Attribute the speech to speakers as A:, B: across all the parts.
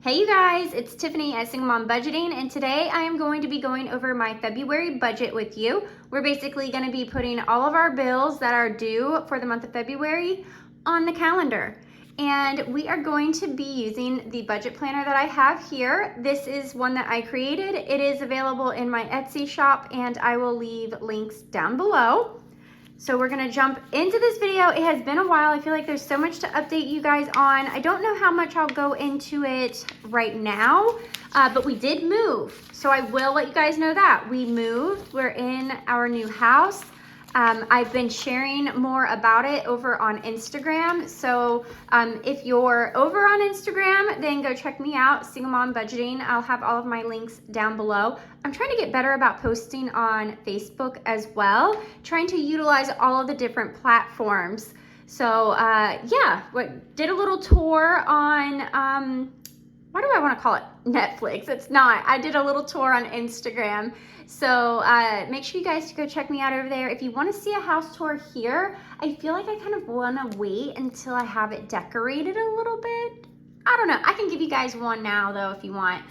A: Hey you guys, it's Tiffany at Single Mom Budgeting, and today I am going to be going over my February budget with you. We're basically going to be putting all of our bills that are due for the month of February on the calendar. And we are going to be using the budget planner that I have here. This is one that I created. It is available in my Etsy shop, and I will leave links down below. So we're gonna jump into this video. It has been a while. I feel like there's so much to update you guys on. I don't know how much I'll go into it right now, but we did move. So I will let you guys know that. We moved, we're in our new house. I've been sharing more about it over on Instagram. So if you're over on Instagram, then go check me out, Single Mom Budgeting. I'll have all of my links down below. I'm trying to get better about posting on Facebook as well, trying to utilize all of the different platforms. So yeah, did a little tour on, what do I want to call it? Netflix. It's not. I did a little tour on Instagram. So make sure you guys go check me out over there. If you want to see a house tour here, I feel like I kind of want to wait until I have it decorated a little bit. I don't know. I can give you guys one now though if you want.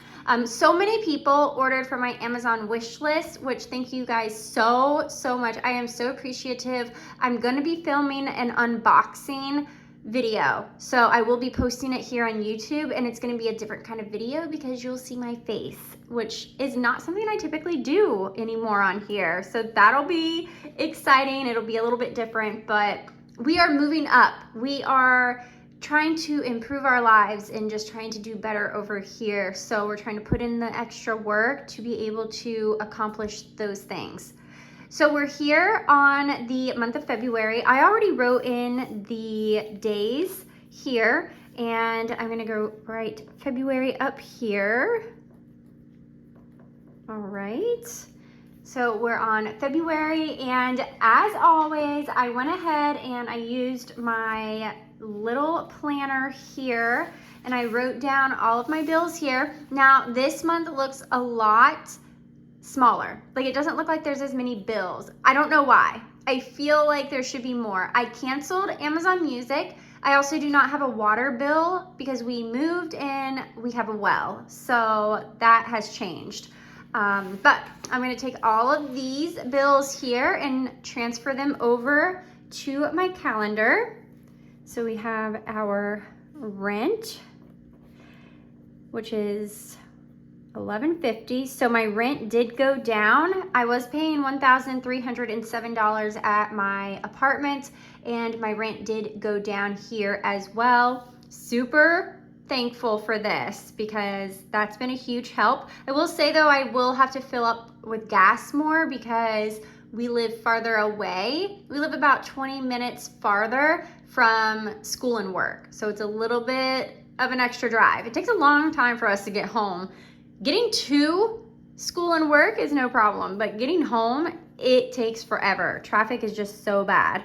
A: So many people ordered from my Amazon wish list, which thank you guys so much. I am so appreciative. I'm going to be filming an unboxing video, so I will be posting it here on YouTube, and it's going to be a different kind of video because you'll see my face, which is not something I typically do anymore on here. So that'll be exciting. It'll be a little bit different, but we are moving up. We are trying to improve our lives and just trying to do better over here. So we're trying to put in the extra work to be able to accomplish those things. So we're here on the month of February. I already wrote in the days here, and I'm gonna go write February up here. All right, so we're on February, and as always, I went ahead and I used my little planner here, and I wrote down all of my bills here. Now, this month looks a lot smaller. Like, it doesn't look like there's as many bills. I don't know why. I feel like there should be more. I canceled Amazon Music. I also do not have a water bill because we moved in, we have a well. So that has changed. But I'm gonna take all of these bills here and transfer them over to my calendar. So we have our rent, which is $11.50. So my rent did go down. I was paying $1,307 at my apartment, and my rent did go down here as well. Super thankful for this because that's been a huge help. I will say though, I will have to fill up with gas more because we live farther away. We live about 20 minutes farther from school and work. So it's a little bit of an extra drive. It takes a long time for us to get home. Getting to school and work is no problem, but getting home, it takes forever. Traffic is just so bad.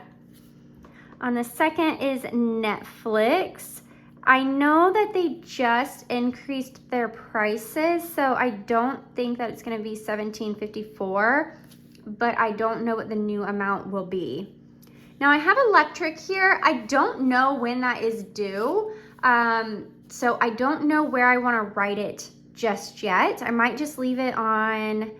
A: On the second is Netflix. I know that they just increased their prices, so I don't think that it's gonna be $17.54, but I don't know what the new amount will be. Now I have electric here. I don't know when that is due, so I don't know where I wanna write it just yet. I might just leave it on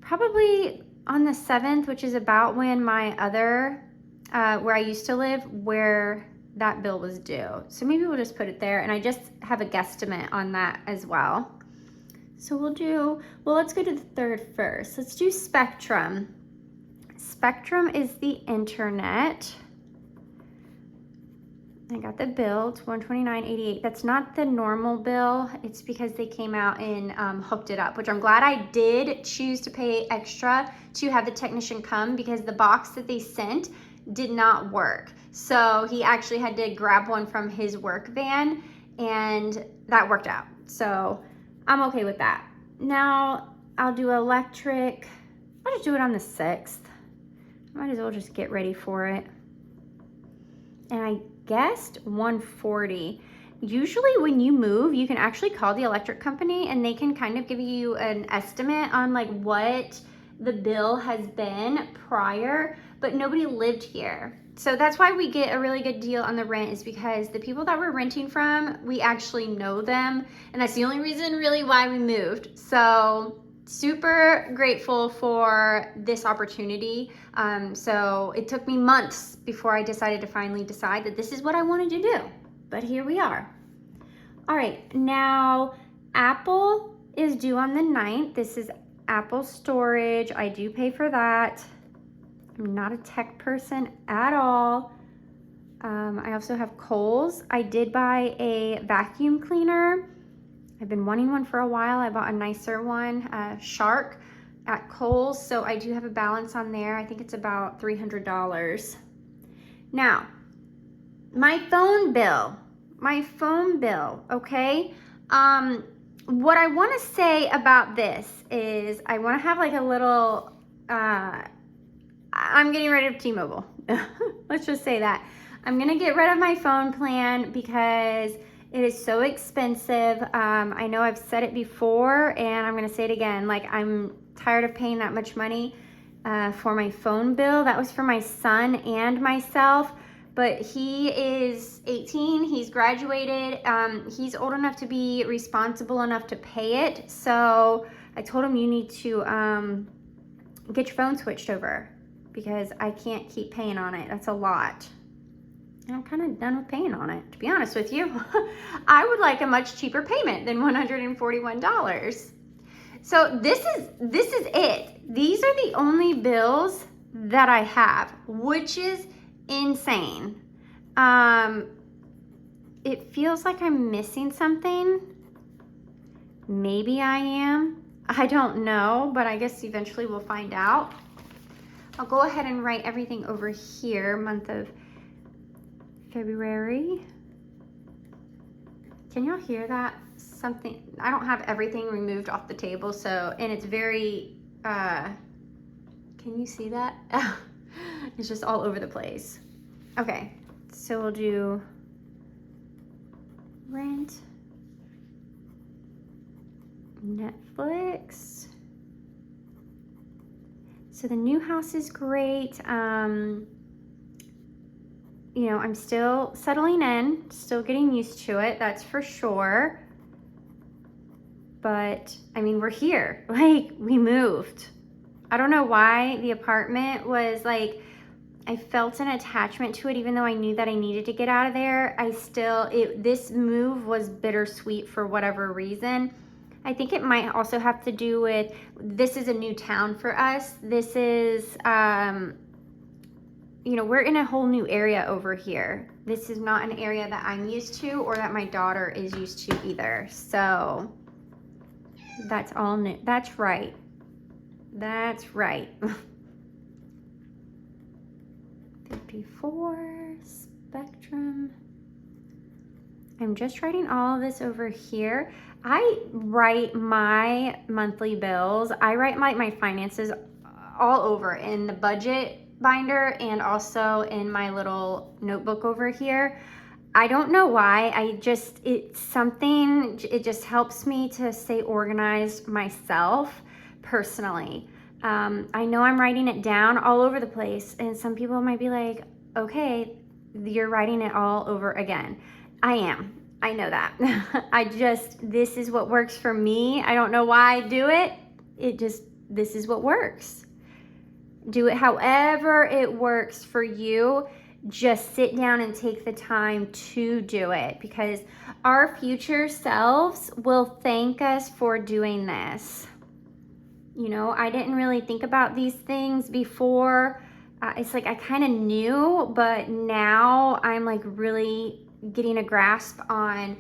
A: probably on the 7th, which is about when my other, where I used to live, where that bill was due. So maybe we'll just put it there, and I just have a guesstimate on that as well. So well, let's go to the 3rd first. Let's do Spectrum. Spectrum is the internet. I got the bill, it's $129.88. That's not the normal bill. It's because they came out and hooked it up, which I'm glad I did choose to pay extra to have the technician come because the box that they sent did not work. So he actually had to grab one from his work van, and that worked out. So I'm okay with that. Now I'll do electric. I'll just do it on the 6th. Might as well just get ready for it. And I guessed $140. Usually when you move, you can actually call the electric company and they can kind of give you an estimate on like what the bill has been prior. but nobody lived here. So that's why we get a really good deal on the rent, is because the people that we're renting from, we actually know them. And that's the only reason really why we moved. So super grateful for this opportunity. So it took me months before I decided to finally decide that this is what I wanted to do. But here we are. All right, now Apple is due on the 9th. This is Apple storage. I do pay for that. I'm not a tech person at all. I also have Kohl's. I did buy a vacuum cleaner. I've been wanting one for a while. I bought a nicer one, Shark, at Kohl's. So I do have a balance on there. I think it's about $300. Now, my phone bill, okay? What I want to say about this is I want to have like a little, I'm getting rid of T-Mobile. Let's just say that. I'm going to get rid of my phone plan because it is so expensive. I know I've said it before and I'm going to say it again. Like, I'm tired of paying that much money for my phone bill. That was for my son and myself. But he is 18, he's graduated, he's old enough to be responsible enough to pay it. So I told him, you need to get your phone switched over because I can't keep paying on it. That's a lot. And I'm kind of done with paying on it, to be honest with you. I would like a much cheaper payment than $141. So this is it. These are the only bills that I have, which is insane. It feels like I'm missing something. Maybe I am. I don't know, but I guess eventually we'll find out. I'll go ahead and write everything over here, month of February. Can y'all hear that? Something, I don't have everything removed off the table, so, and it's very, can you see that? It's just all over the place. Okay, so we'll do rent, Netflix. So the new house is great. You know, I'm still settling in, still getting used to it, that's for sure. But I mean, we're here, like, we moved. I don't know why the apartment was like, I felt an attachment to it, even though I knew that I needed to get out of there. This move was bittersweet for whatever reason. I think it might also have to do with, this is a new town for us. This is, you know, we're in a whole new area over here. This is not an area that I'm used to or that my daughter is used to either. So that's all new. That's right. That's right. 54, Spectrum. I'm just writing all of this over here. I write my monthly bills. I write my finances all over in the budget binder and also in my little notebook over here. I don't know why. It just helps me to stay organized myself personally. I know I'm writing it down all over the place, and some people might be like, okay, you're writing it all over again. I am. I know that. This is what works for me. I don't know why I do it. This is what works. Do it however it works for you. Just sit down and take the time to do it, because our future selves will thank us for doing this. You know, I didn't really think about these things before. It's like I kind of knew, but now I'm like really getting a grasp on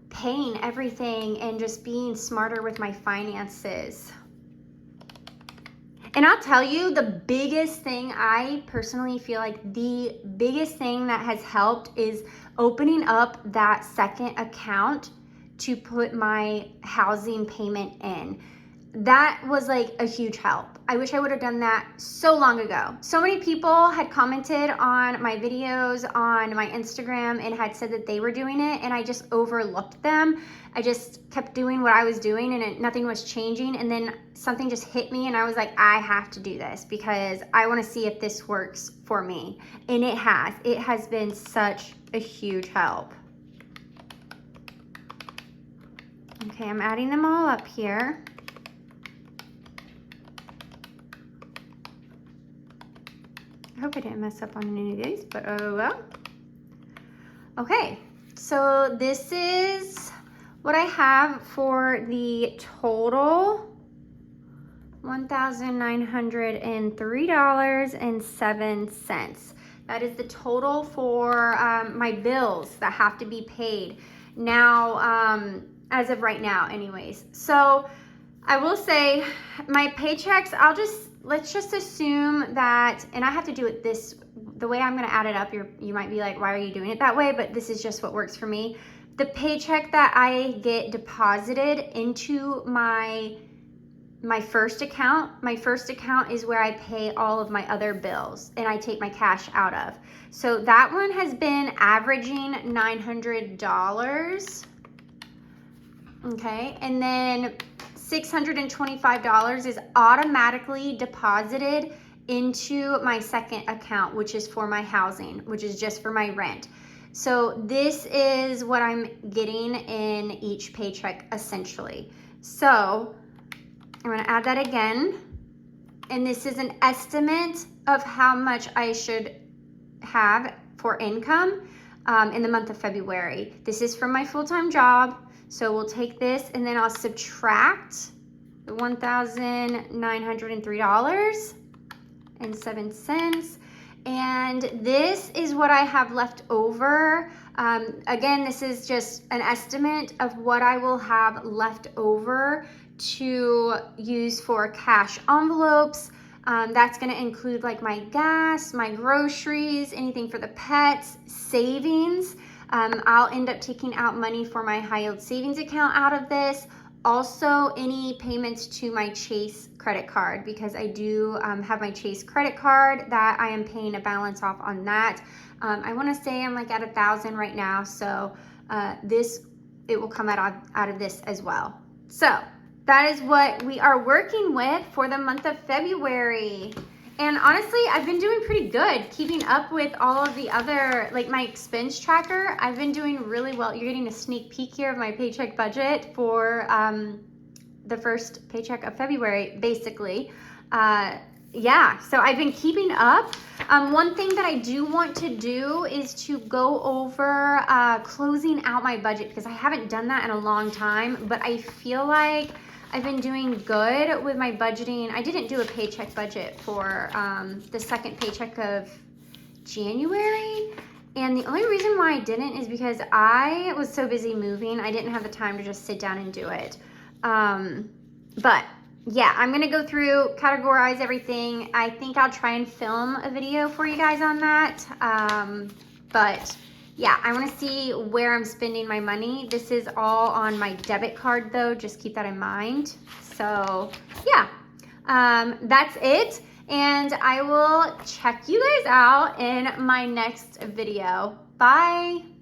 A: paying everything and just being smarter with my finances. And I'll tell you, the biggest thing, I personally feel like the biggest thing that has helped is opening up that second account to put my housing payment in. that was like a huge help. I wish I would have done that so long ago. So many people had commented on my videos on my Instagram and had said that they were doing it, and I just overlooked them. I just kept doing what I was doing, and nothing was changing. And then something just hit me, and I was like, I have to do this because I want to see if this works for me. And it has. It has been such a huge help. Okay, I'm adding them all up here. I hope I didn't mess up on any of these, but oh well. Okay, so this is what I have for the total $1,903.07. That is the total for my bills that have to be paid now, as of right now anyways. So I will say my paychecks, let's just assume that, and I have to do it the way I'm gonna add it up, you might be like, why are you doing it that way? But this is just what works for me. The paycheck that I get deposited into my first account is where I pay all of my other bills and I take my cash out of. So that one has been averaging $900. Okay, and then $625 is automatically deposited into my second account, which is for my housing, which is just for my rent. So this is what I'm getting in each paycheck essentially. So I'm gonna add that again. And this is an estimate of how much I should have for income in the month of February. This is from my full-time job. So we'll take this and then I'll subtract the $1,903.07. And this is what I have left over. Again, this is just an estimate of what I will have left over to use for cash envelopes. That's gonna include like my gas, my groceries, anything for the pets, savings. I'll end up taking out money for my high yield savings account out of this. Also, any payments to my Chase credit card, because I do have my Chase credit card that I am paying a balance off on that. I want to say I'm like at 1,000 right now, so it will come out of this as well. So that is what we are working with for the month of February. And honestly, I've been doing pretty good keeping up with all of the other, like my expense tracker. I've been doing really well. You're getting a sneak peek here of my paycheck budget for the first paycheck of February, basically. Yeah, so I've been keeping up. One thing that I do want to do is to go over closing out my budget, because I haven't done that in a long time, but I feel like I've been doing good with my budgeting. I didn't do a paycheck budget for the second paycheck of January. And the only reason why I didn't is because I was so busy moving. I didn't have the time to just sit down and do it. But yeah, I'm gonna go through, categorize everything. I think I'll try and film a video for you guys on that. But yeah, I wanna see where I'm spending my money. This is all on my debit card though, just keep that in mind. So yeah, that's it. And I will check you guys out in my next video. Bye.